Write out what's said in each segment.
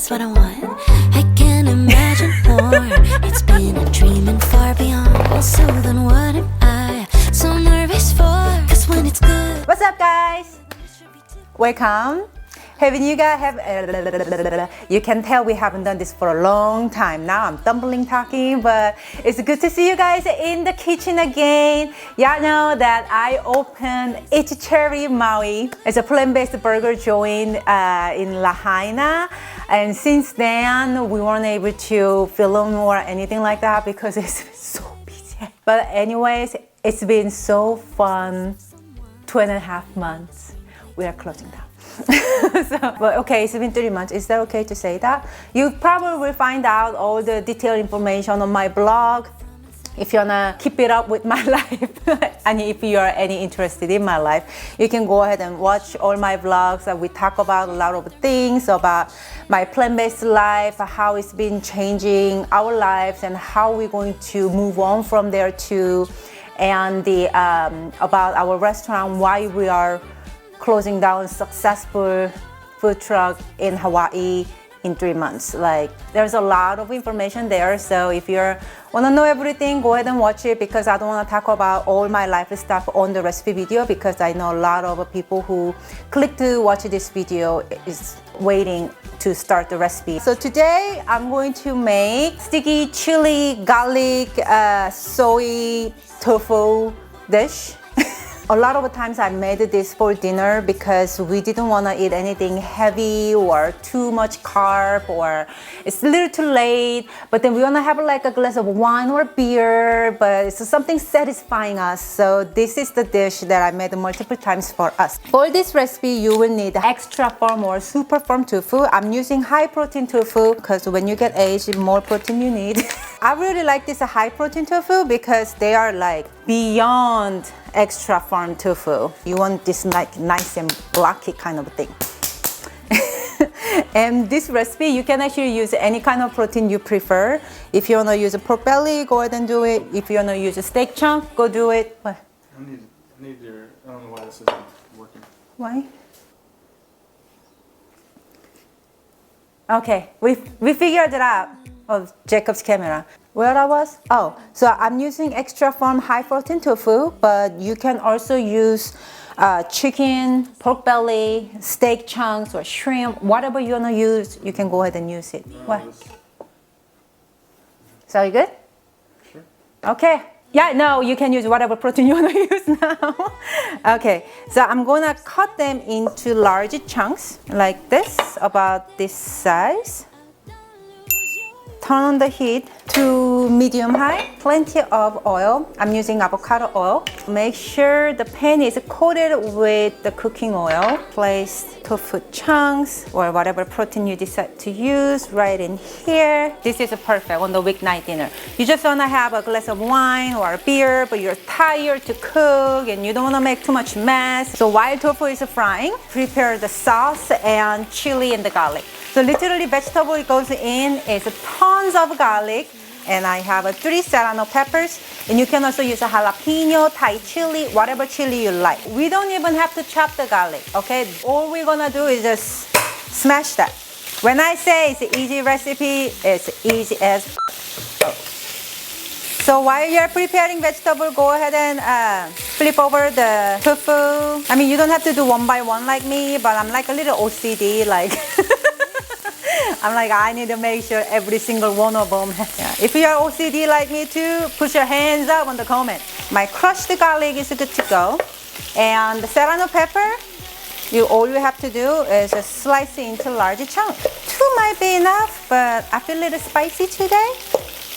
is what I want. I can't imagine more. It's been a dream and far beyond. So then what am I so nervous for? Cause when it's good. What's up, guys? Welcome. You can tell we haven't done this for a long time. Now I'm stumbling talking, but it's good to see you guys in the kitchen again. Y'all know that I opened It's Cherry Maui. It's a plant-based burger joint in Lahaina. And since then, we weren't able to film or anything like that because it's so busy. But anyways, it's been so fun. 2.5 months. We are closing down. But okay, it's been 3 months. Is that okay to say that? You probably will find out all the detailed information on my blog if you wanna keep it up with my life. And if you are any interested in my life, you can go ahead and watch all my vlogs. We talk about a lot of things about my plant-based life, how it's been changing our lives, and how we're going to move on from there too. And about our restaurant, why we are closing down successful food truck in Hawaii in 3 months. Like, there's a lot of information there, so if you want to know everything, go ahead and watch it, because I don't want to talk about all my life stuff on the recipe video, because I know a lot of people who click to watch this video is waiting to start the recipe. So today I'm going to make sticky chili garlic soy tofu dish. A lot of times I made this for dinner because we didn't want to eat anything heavy or too much carb, or it's a little too late, but then we want to have like a glass of wine or beer, but it's something satisfying us. So this is the dish that I made multiple times for us. For this recipe, you will need extra firm or super firm tofu. I'm using high protein tofu because when you get aged, the more protein you need. I really like this high protein tofu because they are like beyond extra firm tofu. You want this like nice and blocky kind of thing. And this recipe, you can actually use any kind of protein you prefer. If you want to use a pork belly, go ahead and do it. If you want to use a steak chunk, go do it. What? I need your, I don't know why this isn't working. Why? Okay, we figured it out. Oh, Jacob's camera. Where I was? Oh, so I'm using extra firm high protein tofu, but you can also use chicken, pork belly, steak chunks, or shrimp, whatever you want to use, you can go ahead and use it. What? So you good? Sure. Okay. Yeah, no, you can use whatever protein you want to use now. Okay, so I'm gonna cut them into large chunks like this, about this size. Turn on the heat to medium high. Plenty of oil. I'm using avocado oil. Make sure the pan is coated with the cooking oil. Place tofu chunks or whatever protein you decide to use right in here. This is perfect on the weeknight dinner. You just want to have a glass of wine or a beer, but you're tired to cook and you don't want to make too much mess. So while tofu is frying, prepare the sauce and chili and the garlic. So literally vegetable it goes in is tons of garlic, and I have 3 serrano peppers, and you can also use a jalapeno, Thai chili, whatever chili you like. We don't even have to chop the garlic, okay? All we're gonna do is just smash that. When I say it's an easy recipe, it's easy as So while you're preparing vegetable, go ahead and flip over the tofu. I mean, you don't have to do one by one like me, but I'm like a little OCD, like I'm like, I need to make sure every single one of them. Yeah. If you are OCD like me too, put your hands up on the comment. My crushed garlic is good to go. And the serrano pepper, all you have to do is just slice it into large chunks. 2 might be enough, but I feel a little spicy today.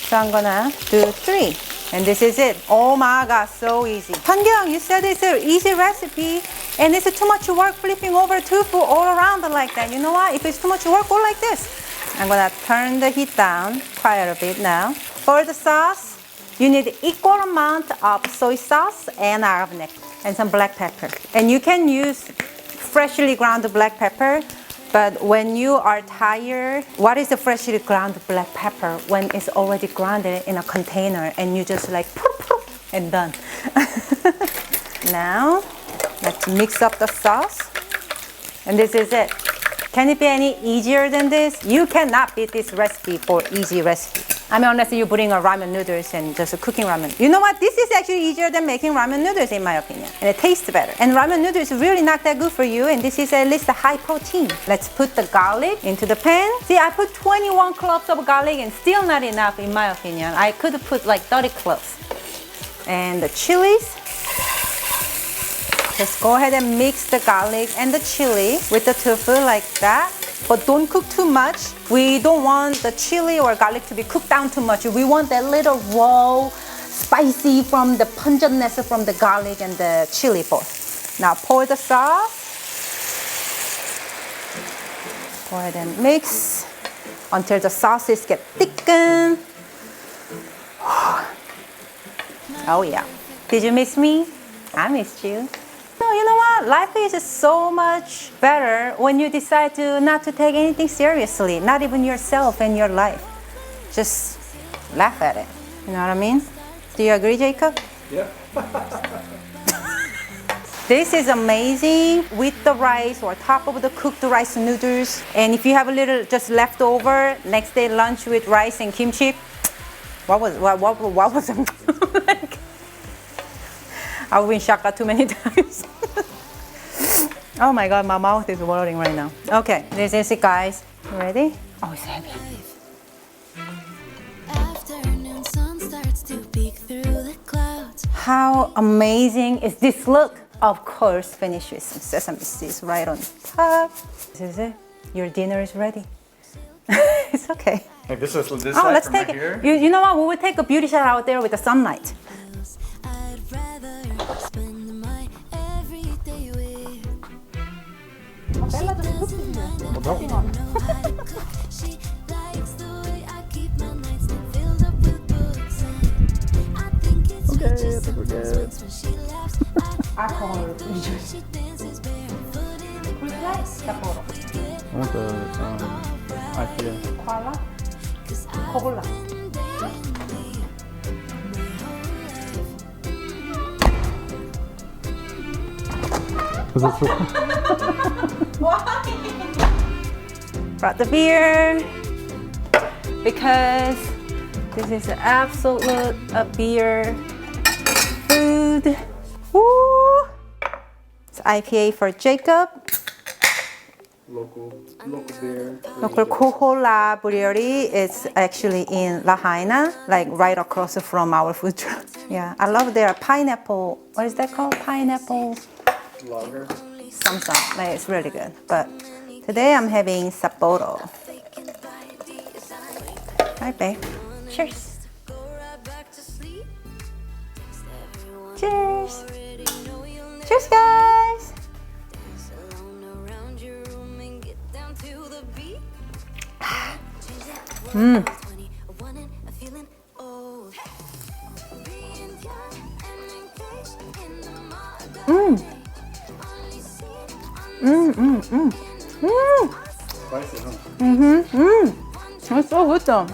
So I'm gonna do 3. And this is it. Oh my God, so easy. Seonkyoung, you said it's an easy recipe, and it's too much work flipping over tofu all around like that. You know what? If it's too much work, go like this. I'm gonna turn the heat down quite a bit now. For the sauce, you need equal amount of soy sauce and arabnec and some black pepper. And you can use freshly ground black pepper. But when you are tired, what is the freshly ground black pepper when it's already grounded in a container and you just like and done. Now, let's mix up the sauce. And this is it. Can it be any easier than this? You cannot beat this recipe for easy recipe. I mean, unless you putting a ramen noodles and just cooking ramen. You know what? This is actually easier than making ramen noodles in my opinion. And it tastes better. And ramen noodles is really not that good for you. And this is at least a high protein. Let's put the garlic into the pan. See, I put 21 cloves of garlic and still not enough in my opinion. I could have put like 30 cloves. And the chilies. Just go ahead and mix the garlic and the chili with the tofu like that. But don't cook too much. We don't want the chili or garlic to be cooked down too much. We want that little raw, spicy from the pungentness from the garlic and the chili both. Now pour the sauce. Go ahead and mix until the sauces get thickened. Oh yeah. Did you miss me? I missed you. No, you know what? Life is so much better when you decide to not to take anything seriously, not even yourself and your life. Just laugh at it. You know what I mean? Do you agree, Jacob? Yeah. This is amazing with the rice or top of the cooked rice noodles. And if you have a little just left over, next day lunch with rice and kimchi. What was like, I've been shocked too many times. Oh my God, my mouth is watering right now. Okay, this is it, guys. You ready? Oh, it's heavy. Afternoon sun starts to peek through the clouds. How amazing is this look? Of course, finish with some sesame seeds right on top. This is it. Your dinner is ready. It's okay. Hey, this Oh, side let's from take right it. here. You know what? We will take a beauty shot out there with the sunlight. I'd rather spend my everyday with. She doesn't mind if I don't know how to cook. She likes the way I keep my nightstand filled up with books. And I think it's sweet just sometimes when she laughs. I like the way she dances barefoot in the grass. I want the IPA. Koala? Koala. Brought the beer because this is an absolute beer food. Woo! It's IPA for Jacob. Local beer. Local Coca-Cola brewery is actually in Lahaina, like right across from our food truck. Yeah, I love their pineapple. What is that called? Pineapple Lager. something. Like it's really good. But today I'm having Sapporo. Hi, babe. Cheers. Cheers. Cheers, guys. Spicy, huh? It's so good though.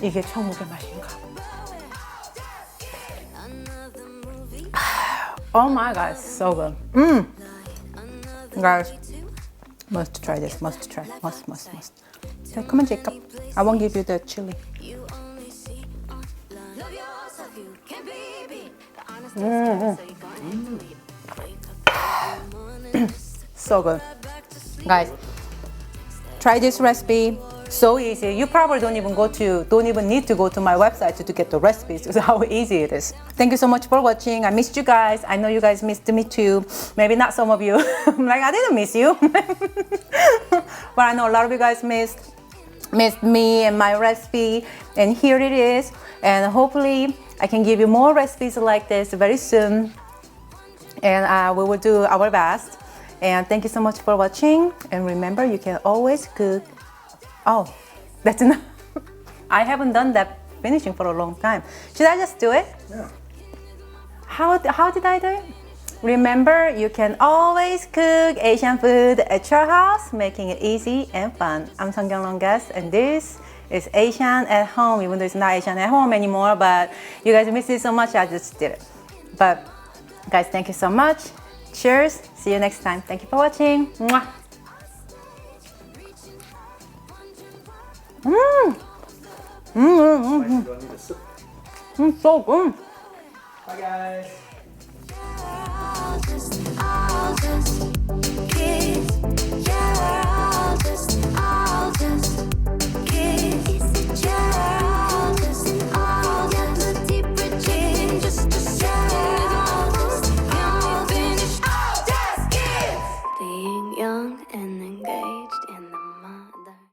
이게 천국의 맛인가? Oh my God, it's so good. Guys, must try this. Must try. Must. So come on, Jacob. I won't give you the chili. So good. Guys, try this recipe. So easy. You probably don't even need to go to my website to get the recipes. This is how easy it is. Thank you so much for watching. I missed you guys. I know you guys missed me too. Maybe not some of you. Like I didn't miss you. But I know a lot of you guys missed me and my recipe. And here it is. And hopefully I can give you more recipes like this very soon. And we will do our best. And thank you so much for watching. And remember, you can always cook. Oh, that's enough. I haven't done that finishing for a long time. Should I just do it? Yeah. How did I do it? Remember, you can always cook Asian food at your house, making it easy and fun. I'm Seonkyoung and this is Asian at home, even though it's not Asian at home anymore, but you guys miss it so much, I just did it. But guys, thank you so much. Cheers. See you next time. Thank you for watching. Mwah. Spicy, do I need a sip? So good. Bye guys.